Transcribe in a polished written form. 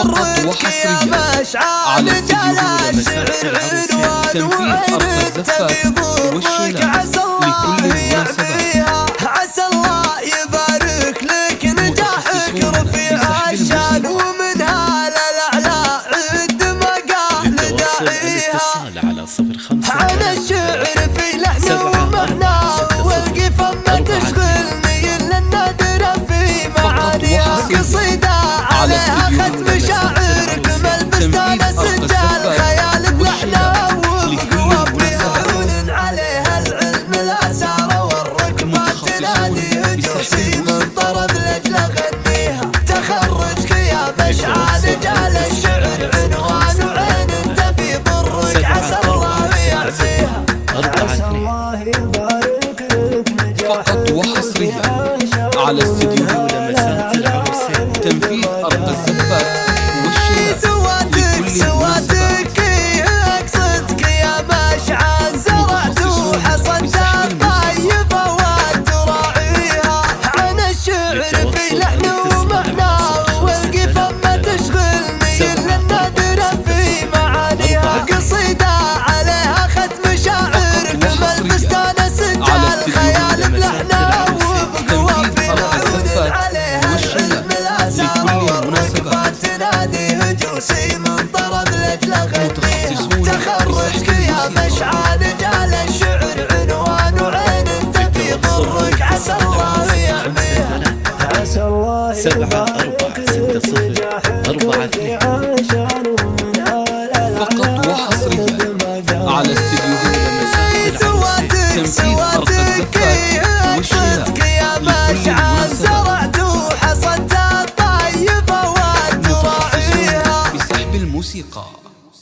فقط وحصريا على استديو لمسات العروسين. تنفيذ أرقى الزفات والشيلات لكل المناسبات. عسى الله يبارك لك نجاحك رفيع الشان، ومنها للأعلى عد مقال داعيها. على الشعر في لحن ومعنى والقفا ما تشغلني إلا النادرة في معانيها. قصيدة عليها ختم شاعر كمل بستان سجال خيال بلحنها وبقوة بعيون عليها العلم الأسارة والركبة تنادي هجوسي من طرب لجل غنيها. تخرجك يا مشعل رجال الشعر عنوان وعين انت في برك عسى الله يعزيها. عسى الله يبارك لك نجاحك فقط وحصريا على استديو لمسات العروسين. تنفيذ أرقى الزفات والشيلات سواتك اقصدك يا مشعل زرعت وحصدت الطيبة وتراعيها. عن الشعر في لحن ومعنى والقفا ما تشغلني إلا النادرة في معانيها. قصيدة عليها ختم شاعر كمل بستان سجال خيال بلحنها وبقوة بعيون عليها العلم الأسارة والركبة تنادي هجوسي من طرب لجل غنيها. تخرجك يا مشعل رجال الشعر عنوان وعين انت في ضرك عسى الله يحميها. عسى الله يبارك لك نجاحك رفيع الشان، ومنها فقط وحصريا على استديو لمسات العروسين. تنفيذ أرقى الزفات والشيلات يا مشعل زرعت وحصدت الطيبة وتراعيها. بسحب الموسيقى.